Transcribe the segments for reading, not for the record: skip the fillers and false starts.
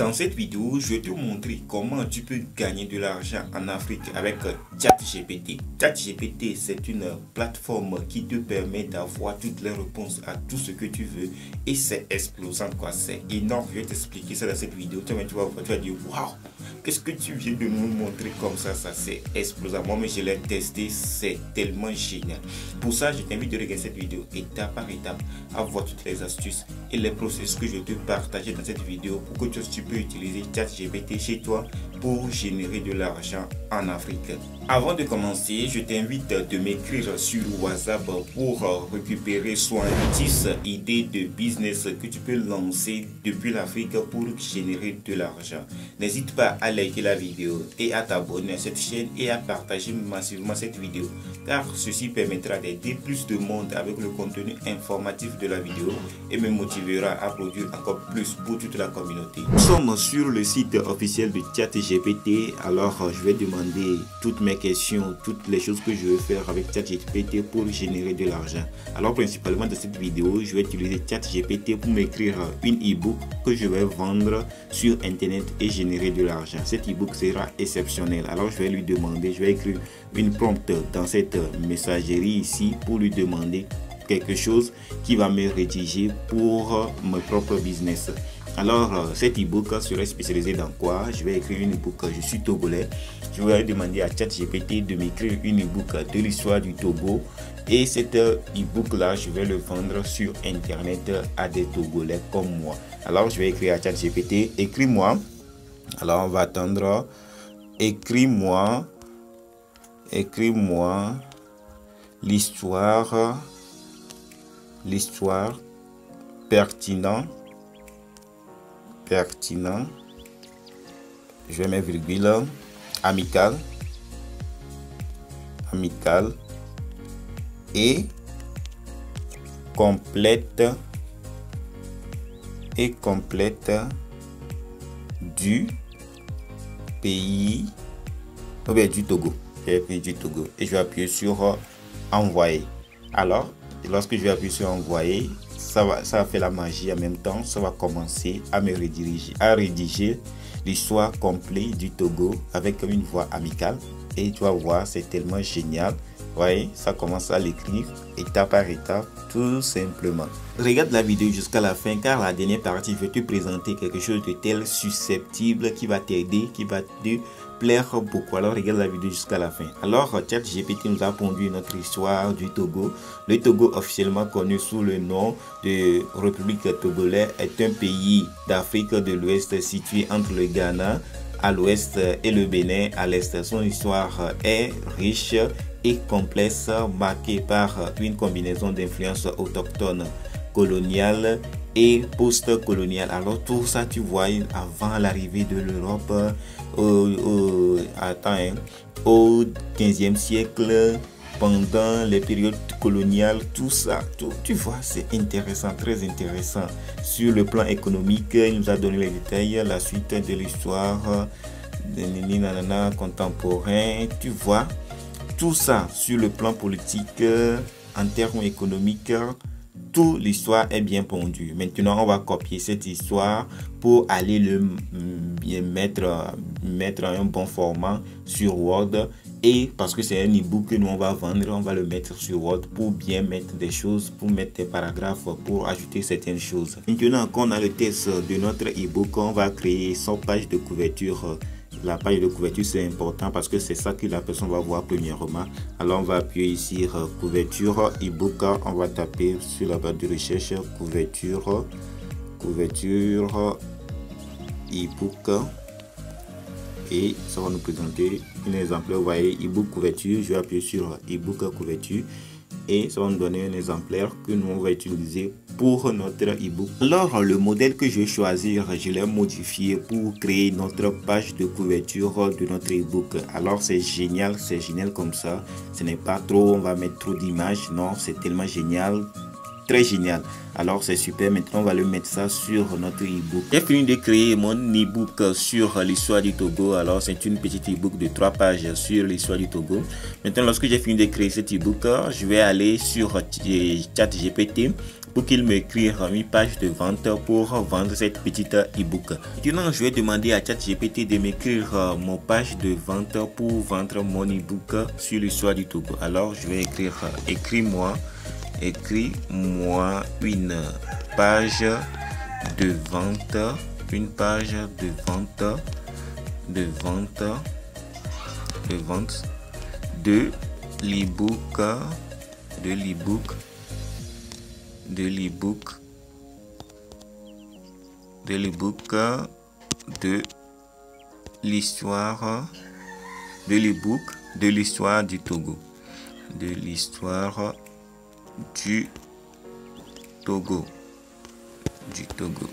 Dans cette vidéo, je vais te montrer comment tu peux gagner de l'argent en Afrique avec ChatGPT. ChatGPT, c'est une plateforme qui te permet d'avoir toutes les réponses à tout ce que tu veux et c'est explosant quoi, c'est énorme. Je vais t'expliquer ça dans cette vidéo. Tu vas dire waouh, qu'est-ce que tu viens de nous montrer comme ça, c'est explosant. Moi, mais je l'ai testé, c'est tellement génial. Pour ça, je t'invite de regarder cette vidéo étape par étape, à voir toutes les astuces et les processus que je vais te partager dans cette vidéo pour que tu peux utiliser ChatGPT chez toi pour générer de l'argent en Afrique. Avant de commencer, je t'invite de m'écrire sur WhatsApp pour récupérer soit 10 idées de business que tu peux lancer depuis l'Afrique pour générer de l'argent. N'hésite pas à liker la vidéo et à t'abonner à cette chaîne et à partager massivement cette vidéo car ceci permettra d'aider plus de monde avec le contenu informatif de la vidéo et me motivera à produire encore plus pour toute la communauté. Nous sommes sur le site officiel de ChatGPT, alors je vais demander toutes mes questions, toutes les choses que je veux faire avec ChatGPT pour générer de l'argent. Alors principalement dans cette vidéo, je vais utiliser ChatGPT pour m'écrire une e-book que je vais vendre sur internet et générer de l'argent. Cet e-book sera exceptionnel. Alors je vais lui demander, je vais écrire une prompt dans cette messagerie ici pour lui demander quelque chose qui va me rédiger pour mon propre business. Alors cet e-book serait spécialisé dans quoi? Je vais écrire une e-book, je suis togolais. Je vais demander à ChatGPT de m'écrire une e-book de l'histoire du Togo et cet e-book là je vais le vendre sur internet à des Togolais comme moi. Alors je vais écrire à ChatGPT, écris-moi. Alors on va attendre. Écris-moi l'histoire pertinent, je vais mettre virgule, amical et complète du pays du Togo. Du Togo et je vais appuyer sur envoyer. Alors lorsque je vais appuyer sur envoyer, ça va faire la magie en même temps. Ça va commencer à me rédiger l'histoire complète du Togo avec une voix amicale et tu vas voir, c'est tellement génial. Voyez, ça commence à l'écrire étape par étape, tout simplement. Regarde la vidéo jusqu'à la fin car la dernière partie, je vais te présenter quelque chose de tel susceptible qui va t'aider, qui va te plaire beaucoup. Alors regarde la vidéo jusqu'à la fin. Alors ChatGPT nous a pondu notre histoire du Togo. Le Togo, officiellement connu sous le nom de République togolaise, est un pays d'Afrique de l'Ouest situé entre le Ghana à l'ouest et le Bénin à l'est. Son histoire est riche et complexe, marquée par une combinaison d'influences autochtones, coloniales et post-coloniales. Alors tout ça, tu vois, avant l'arrivée de l'Europe au 15e siècle, pendant les périodes coloniales, tout ça, tu vois, c'est intéressant, très intéressant. Sur le plan économique, il nous a donné les détails, la suite de l'histoire contemporain, tu vois. Tout ça sur le plan politique, en termes économiques, toute l'histoire est bien pondue. Maintenant, on va copier cette histoire pour aller le mettre en un bon format sur Word. Et parce que c'est un e-book que nous on va vendre, on va le mettre sur Word pour bien mettre des choses, pour mettre des paragraphes, pour ajouter certaines choses. Maintenant qu'on a le test de notre e-book, on va créer son page de couverture. La page de couverture, c'est important parce que c'est ça que la personne va voir premièrement. Alors on va appuyer ici couverture e-book, on va taper sur la barre de recherche couverture e-book et ça va nous présenter un exemplaire. Vous voyez e-book couverture, je vais appuyer sur e-book couverture et ça va nous donner un exemplaire que nous on va utiliser pour notre e-book. Alors le modèle que je vais choisir, je l'ai modifié pour créer notre page de couverture de notre e-book. Alors c'est génial comme ça. Ce n'est pas trop, on va mettre trop d'images, non, c'est tellement génial. Très génial. Alors c'est super. Maintenant on va le mettre ça sur notre e-book. J'ai fini de créer mon e-book sur l'histoire du Togo. Alors c'est une petite e-book de 3 pages sur l'histoire du Togo. Maintenant lorsque j'ai fini de créer cet e-book, je vais aller sur ChatGPT pour qu'il m'écrive une page de vente pour vendre cette petite e-book. Maintenant, je vais demander à ChatGPT de m'écrire mon page de vente pour vendre mon e-book sur l'histoire du Togo. Alors, je vais écrire écris-moi une page de vente, de l'e-book, de l'histoire du Togo, du Togo.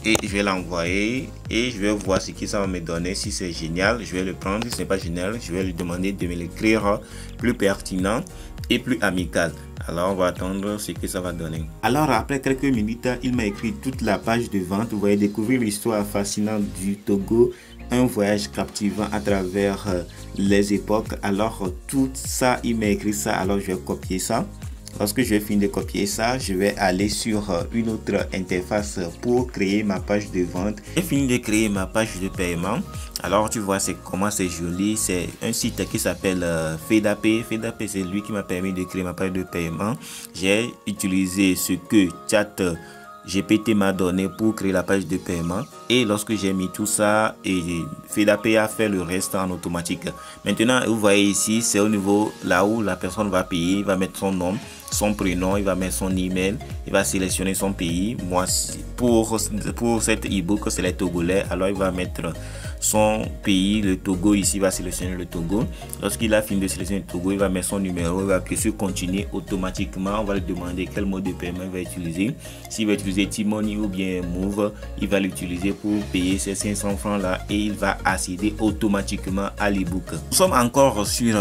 Et je vais l'envoyer et je vais voir ce que ça va me donner. Si c'est génial, je vais le prendre. Si ce n'est pas génial, je vais lui demander de me l'écrire plus pertinent et plus amical. Alors on va attendre ce que ça va donner. Alors après quelques minutes, il m'a écrit toute la page de vente. Vous voyez, découvrir l'histoire fascinante du Togo, un voyage captivant à travers les époques. Alors tout ça, il m'a écrit ça. Alors je vais copier ça. Lorsque je vais finir de copier ça, je vais aller sur une autre interface pour créer ma page de vente. J'ai fini de créer ma page de paiement. Alors tu vois comment c'est joli. C'est un site qui s'appelle Fedapay. Fedapay, c'est lui qui m'a permis de créer ma page de paiement. J'ai utilisé ce que ChatGPT m'a donné pour créer la page de paiement. Et lorsque j'ai mis tout ça, et Fedapay a fait le reste en automatique. Maintenant, vous voyez ici, c'est au niveau là où la personne va payer. Il va mettre son nom, son prénom, il va mettre son email, il va sélectionner son pays. Moi, pour cette e-book, c'est les Togolais. Alors, il va mettre son pays, le Togo. Ici, il va sélectionner le Togo. Lorsqu'il a fini de sélectionner le Togo, il va mettre son numéro, il va appuyer sur continuer automatiquement. On va lui demander quel mode de paiement il va utiliser. S'il va utiliser T-Money ou bien Move, il va l'utiliser pour payer ces 500 francs là et il va accéder automatiquement à l'e-book. Nous sommes encore sur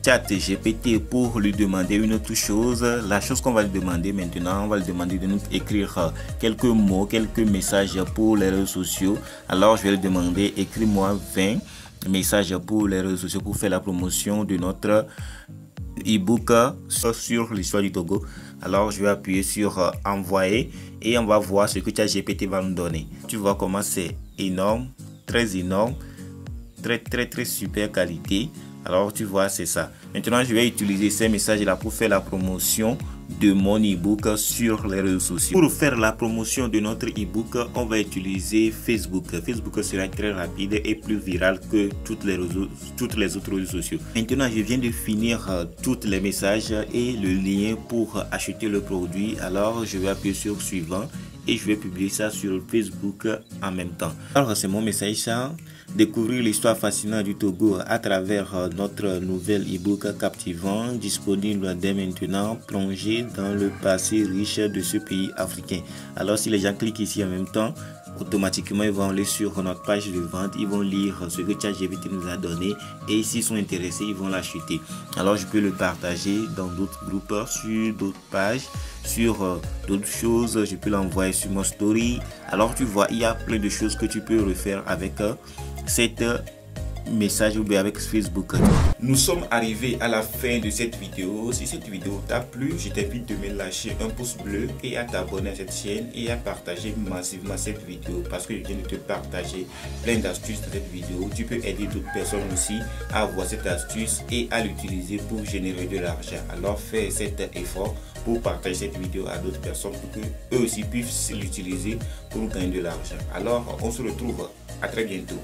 ChatGPT pour lui demander une autre chose. La chose qu'on va lui demander maintenant, on va lui demander de nous écrire quelques mots, quelques messages pour les réseaux sociaux. Alors je vais lui demander écris-moi 20 messages pour les réseaux sociaux pour faire la promotion de notre e-book sur l'histoire du Togo. Alors je vais appuyer sur envoyer et on va voir ce que ChatGPT va nous donner. Tu vois comment c'est énorme, très énorme, très super qualité. Alors tu vois, c'est ça. Maintenant je vais utiliser ces messages là pour faire la promotion de mon e-book sur les réseaux sociaux. Pour faire la promotion de notre e-book, on va utiliser Facebook. Facebook sera très rapide et plus viral que toutes les autres réseaux sociaux. Maintenant je viens de finir tous les messages et le lien pour acheter le produit. Alors je vais appuyer sur suivant et je vais publier ça sur Facebook en même temps. Alors c'est mon message ça. Découvrir l'histoire fascinante du Togo à travers notre nouvel e-book captivant, disponible dès maintenant, plongé dans le passé riche de ce pays africain. Alors si les gens cliquent ici en même temps, automatiquement ils vont aller sur notre page de vente, ils vont lire ce que ChatGPT nous a donné et s'ils sont intéressés, ils vont l'acheter. Alors je peux le partager dans d'autres groupes, sur d'autres pages, sur d'autres choses, je peux l'envoyer sur mon story. Alors tu vois, il y a plein de choses que tu peux refaire avec cette message ou bien avec Facebook. Nous sommes arrivés à la fin de cette vidéo. Si cette vidéo t'a plu, je t'invite de me lâcher un pouce bleu et à t'abonner à cette chaîne et à partager massivement cette vidéo parce que je viens de te partager plein d'astuces dans cette vidéo. Tu peux aider d'autres personnes aussi à voir cette astuce et à l'utiliser pour générer de l'argent. Alors fais cet effort pour partager cette vidéo à d'autres personnes pour que eux aussi puissent l'utiliser pour gagner de l'argent. Alors on se retrouve à très bientôt.